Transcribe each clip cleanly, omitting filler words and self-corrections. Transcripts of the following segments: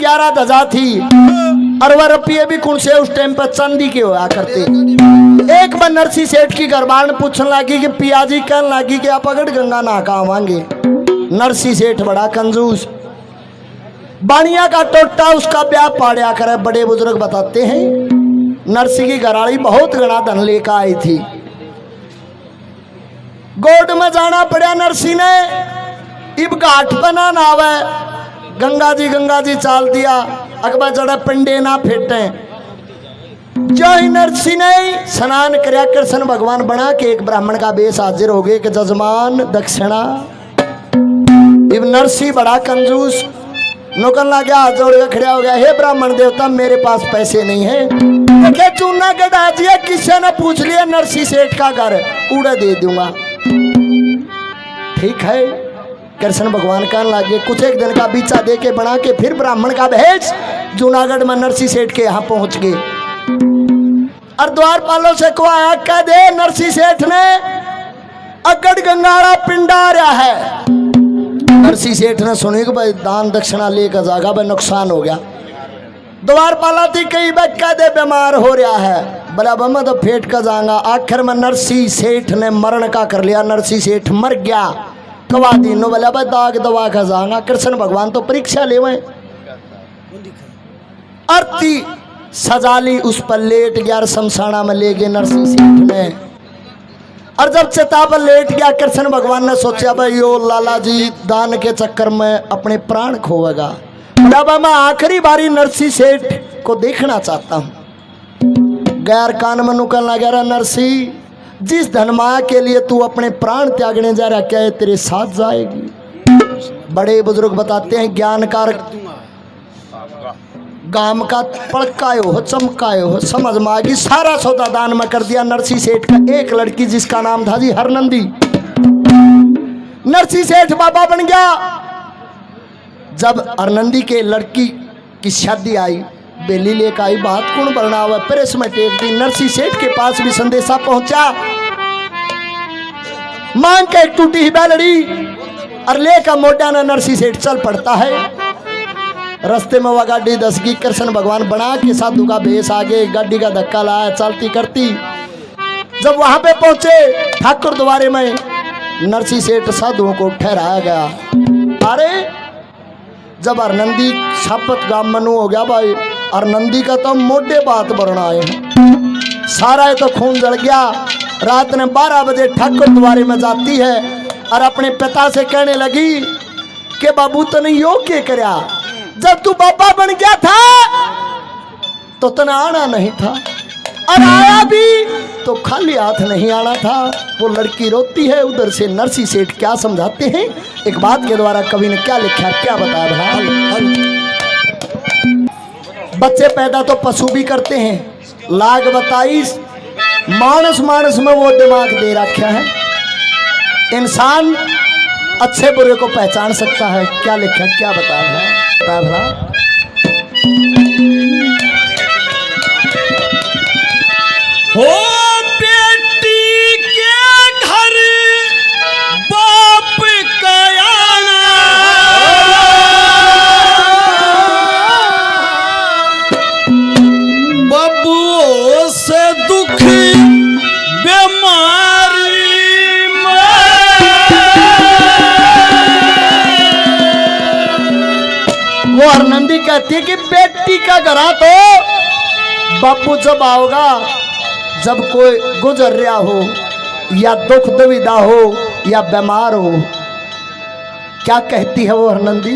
11 धजा थी और वह रुपये भी कौन से उस टाइम पर चांदी के हुआ करते। एक बार नरसी सेठ की घरवाल पूछने लगी कि पियाजी कहने लगी कि आप अगड़ गंगा ना कहाँ आवांगे। नरसी सेठ बड़ा कंजूस, बानिया का टोटा उसका ब्याह पाड़िया करे। बड़े बुजुर्ग बताते हैं नरसी की घराड़ी बहुत घना धन लेकर आई थी। गोड में जाना पड़ा नरसी ने, इब घाट पर ना आवे, गंगा जी चाल दिया, अकबर जड़ा पिंडे ना फेटे। जो ही नरसी ने स्नान करया कृष्ण भगवान बना के एक ब्राह्मण का बेस हाजिर हो गए कि जजमान दक्षिणा। इब नरसी बड़ा कंजूस नौकर ला गया, हाथ जोड़ के खड़ा हो गया, हे ब्राह्मण देवता मेरे पास पैसे नहीं है। देखे चूना गढ़ा दिया, किसी ने पूछ लिया नरसी सेठ का घर, उड़ा दे दूंगा। ठीक है, कृष्ण भगवान कहने लगे कुछ एक दिन का बीचा दे के बना के फिर ब्राह्मण का भेज जूनागढ़ में नरसी सेठ के यहाँ पहुंच गए। और द्वारपालों से को आया कह दे नरसी सेठ ने अगड़ गंगाड़ा पिंडा रहा है। नरसी सेठ ने सुनी कि भाई दान दक्षिणा लेकर जागा, भाई नुकसान हो गया। द्वारपाला थी कई बार कह दे बीमार हो रहा है, बोला मैं तो फेट का जाऊंगा। आखिर में नरसी सेठ ने मरण का कर लिया, नरसी सेठ मर गया। कवा दीनो बोला भाई दाग दवा का जाऊंगा। कृष्ण भगवान तो परीक्षा ले अर्थी सजाली उस पर लेट गया, शमशाना में ले गए नरसी सेठ ने। और जब चिता पर लेट गया कृष्ण भगवान ने सोचा भाई यो लाला जी दान के चक्कर में अपने प्राण खोएगा। जब मैं आखिरी बारी नरसी सेठ को देखना चाहता हूं। गैर कान में नुकल लगा रहा, नरसी जिस धनमाया के लिए तू अपने प्राण त्यागने जा रहा क्या है तेरे साथ जाएगी। बड़े बुजुर्ग बताते हैं ज्ञानकार गाम का पड़कायो हो चमकायो हो समझ में आ गई। सारा सौदा दान में कर दिया नरसी सेठ का। एक लड़की जिसका नाम था जी हरनंदी, नरसी सेठ बाबा बन गया। जब हरनंदी के लड़की की शादी आई, बेली लेकर आई, बात कौन बरना हुआ प्रेस में टेक दी। नरसी सेठ के पास भी संदेशा पहुंचा, मांग के एक टूटी ही बैलड़ी और लेकर मोटा ना नरसी सेठ चल पड़ता है। रास्ते में वह गाड़ी दसगी, कृष्ण भगवान बना के साधु का भेष आगे गाड़ी का धक्का लाया चलती करती। जब वहां पे पहुंचे ठाकुर द्वारे में नरसी सेठ साधुओं को ठहराया गया। अरे जब हरनंदी सापत गांव मनु हो गया भाई, हरनंदी का तो मोटे बात बरना है, सारा तो खून जल गया। रात ने 12 बजे ठाकुर द्वारे में जाती है और अपने पिता से कहने लगी कि बाबू तने यो क्या करया, जब तू बाबा बन गया था तो तना आना नहीं था और आया भी तो खाली हाथ नहीं आना था। वो लड़की रोती है, उधर से नरसी सेठ क्या समझाते हैं। एक बात के द्वारा कवि ने क्या लिखा क्या बताया। बच्चे पैदा तो पशु भी करते हैं, लाग बताई मानस में वो दिमाग दे रखा है। इंसान अच्छे बुरे को पहचान सकता है। क्या लिखा क्या बताया हो बेटी के घर बाप का आना, बबुओं से दुखी बीमारी वो हरनंदी कहती है कि बेटी का घरा तो बापू जब आओगा जब कोई गुजर रहा हो या दुख दुविधा हो या बीमार हो। क्या कहती है वो हरनंदी,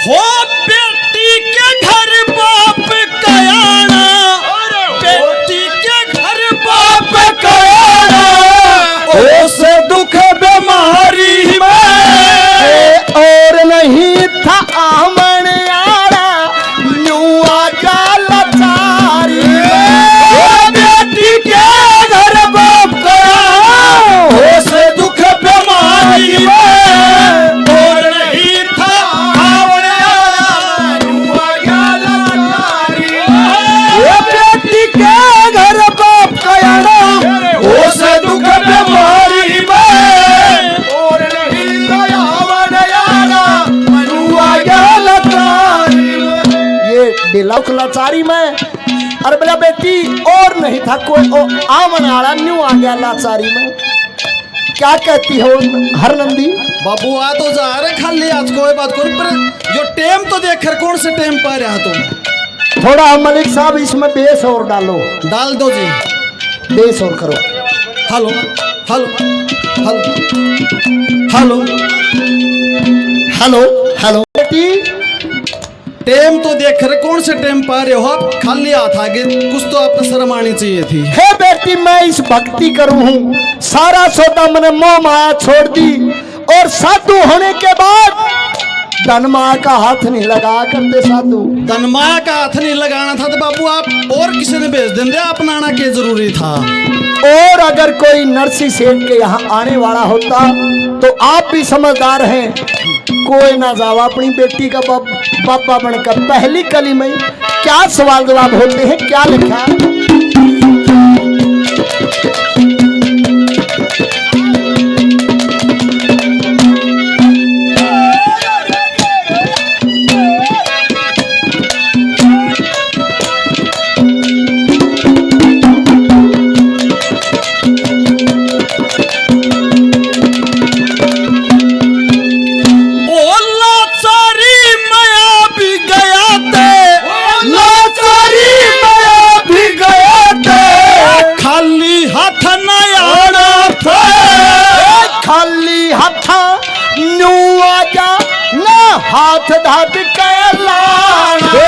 हो बेटी के घर बाप का आना, बेटी के घर बाप का आना, उस दुख बीमारी में और नहीं था आमन आड़ा यूं आजा लाचारी। बेटी के घर बाप का उस दुख बीमारी में और नहीं था आमन आड़ा यूं आजा लाचारी। बेटी के घर बाप का उस दुख बीमारी में और नहीं था आमन आड़ा यूं आजा दिला लाचारी में। अरे बोला बेटी और नहीं था कोई आमन आड़ा न्यू आ गया लाचारी में। क्या कहती हो हरनंदी? बाबू आ तो जा रहे खाली आज कोई बात कोई पर जो टेम तो देख कर कौन से टेम पा रहा तुम? थोड़ा मलिक साहब इसमें बेस और डालो। डाल दो जी, बेस और करो। Hello hello hello hello hello hello बेटी टेम तो देख कर कौन से टेम पा रहे हो आप? खाली हाथ आगे कुछ तो आपको शर्म आनी चाहिए थी। हे बेटी मैं इस भक्ति करूं हूँ, सारा सौदा मैंने मोह माया छोड़ दी और साधु होने के बाद धन माया का हाथ नहीं लगा करते साधु। धन माया का हाथ नहीं लगाना था तो बाबू आप और किसी ने भेज देंगे, अपनाना क्या जरूरी था? और अगर कोई नरसी सेठ के यहाँ आने वाला होता तो आप भी समझदार हैं, कोई ना जावा अपनी बेटी का बाबा बनकर। पहली कली में क्या सवाल जवाब होते हैं, क्या लिखा? हाथ धात के लाना,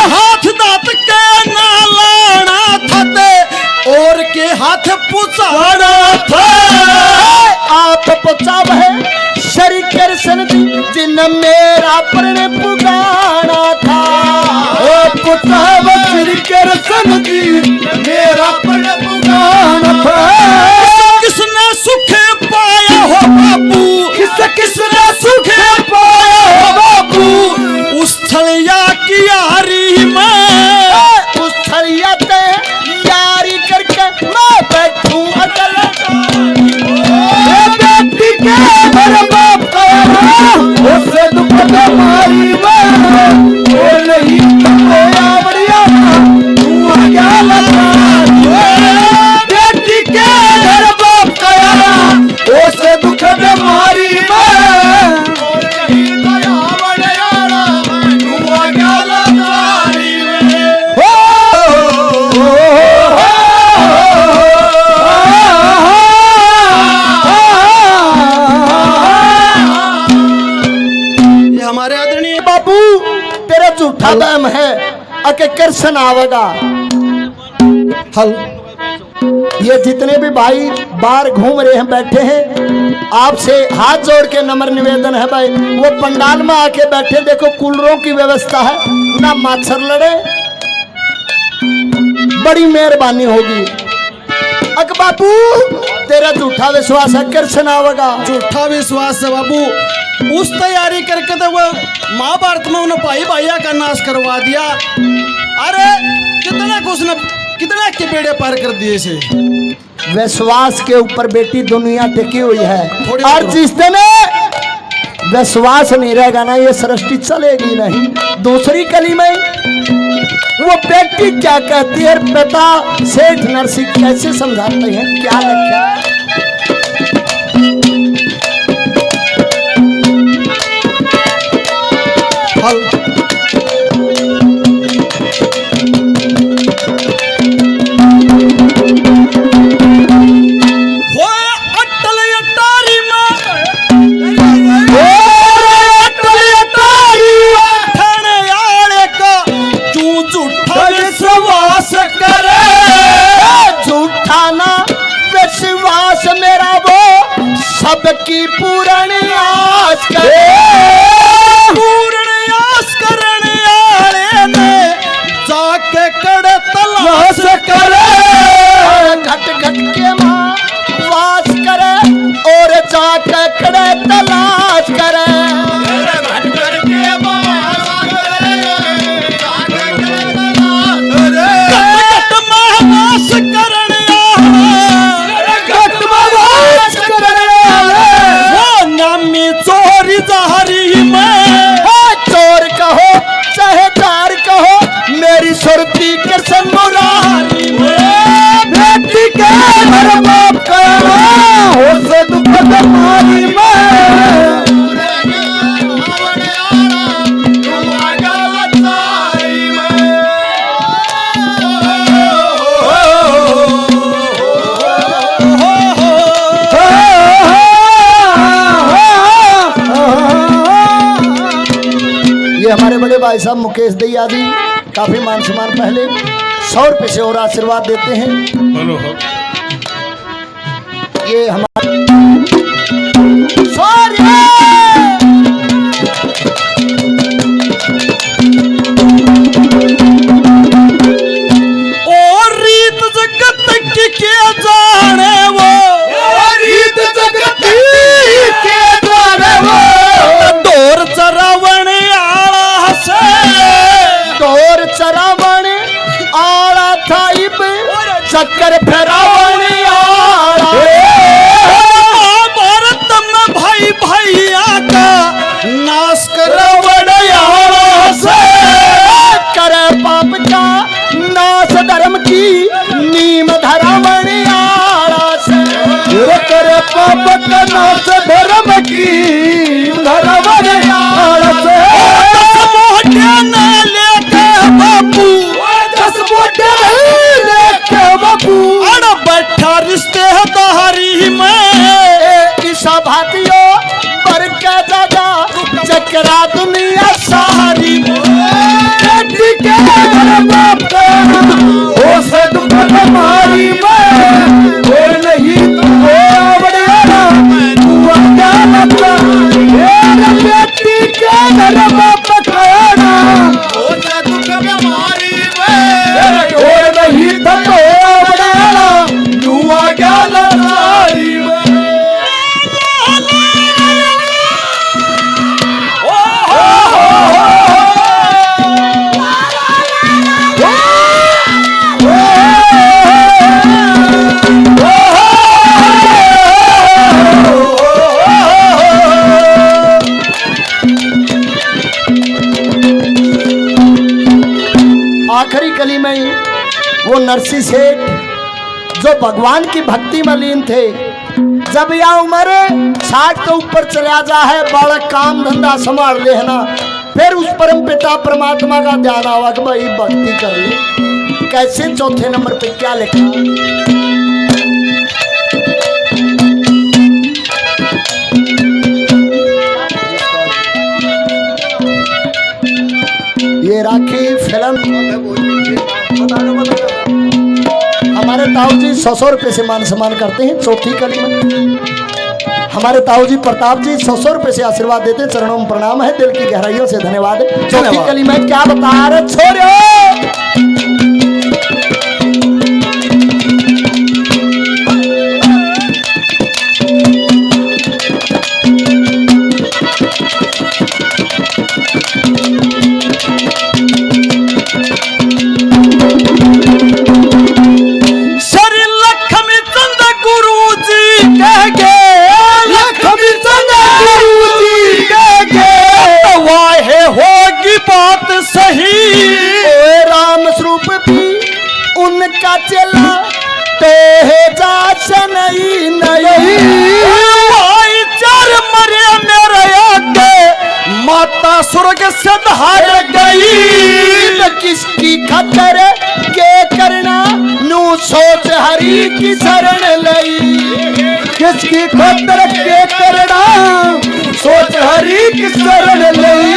हाथ दात के ना लाना था ते और के हाथ पुचाना था। आप पुचाव है श्री कृष्ण जी जिन मेरा प्रण पुगाना था। ओ पुचाव श्री कृष्ण जी मेरा प्रण पुगाना था। किसने सुख पाया हो बाबू, किसने सुख पाया हो बाबू? उस छलिया की यारी में, उस छलिया ते यारी करके मैं बैठूं अकल। बेटी के घर बाप का उसे दुख मारी में वो नहीं कोया बढ़िया तू आ गया लगा। बेटी के घर बाप का उसे दुख मारी में झूठा दम है अके कृष्ण आवेगा। हल ये जितने भी भाई बाहर घूम रहे हैं बैठे हैं, आपसे हाथ जोड़ के नम्र निवेदन है भाई, वो पंडाल में आके बैठे, देखो कूलरों की व्यवस्था है, ना मच्छर लड़े, बड़ी मेहरबानी होगी। अक बाबू तेरा झूठा विश्वास है कृष्ण आवेगा। झूठा विश्वास है बाबू, उस तैयारी करके तो वो महाभारत में उन्होंने भाई भैया का नाश करवा दिया। अरे कितने कुछ न कितने के बेड़े पार कर दिए से। विश्वास के ऊपर बेटी दुनिया टिकी हुई है, और जिस दिन विश्वास नहीं रहेगा ना ये सृष्टि चलेगी नहीं। दूसरी कली में वो बेटी क्या कहती है, पिता सेठ नरसिंह कैसे समझाते हैं, क्या लिखा है? सबकी पूर्ण आस करे, पूर्ण आस कर ये हमारे बड़े भाई साहब मुकेश दैया जी काफी मान सम्मान पहले 100 रुपये से और आशीर्वाद देते हैं। ये हमारे और रीत जगत की क्या जाने वो, रीत जगत की क्या जाने वो, डोर चरावण आला से, डोर चरावण आला था इब चक्कर फेरावण आला, भारत में भाई भैया का नाश करावण आला से, करे पाप का नाश धर्म की नीम धरावण आला से, करे पाप का नाश धर्म की धरावण आला से, बापू अड़ बैठा रिश्तेदारी में ईसा भातियों पर के दादा चकरा दुनिया सारी हो सदुख हमारी में हो नहीं तो बड़ा तू क्या लगता ये बेटी के घर बाप खाना हो सदुख हमारी में हो नहीं तो बड़ा तू क्या लगता आखिरी कली में वो नरसी सेठ जो भगवान की भक्ति में लीन थे, जब यह उम्र 60 के ऊपर चला जा है, बड़ा काम धंधा संभाल लेना, फिर उस परम पिता परमात्मा का ध्यान आवा कि भाई भक्ति कर ले। कैसे चौथे नंबर पे क्या लिखा, ये राखी फिल्म हमारे ताऊ जी 100 रुपये से मान सम्मान करते हैं। चौथी कली में हमारे ताऊ जी प्रताप जी 100 रुपये से आशीर्वाद देते हैं। चरणों में प्रणाम है, दिल की गहराइयों से धन्यवाद। चौथी कली में क्या बता रहे छोड़ो, उनका चला तो है जाच नहीं नहीं भाई चार मरे मेरे आगे माता स्वर्ग से धार गई, किसकी खतर के करना नू सोच हरि की शरण लई, किसकी खतर के करना सोच हरि की शरण लई,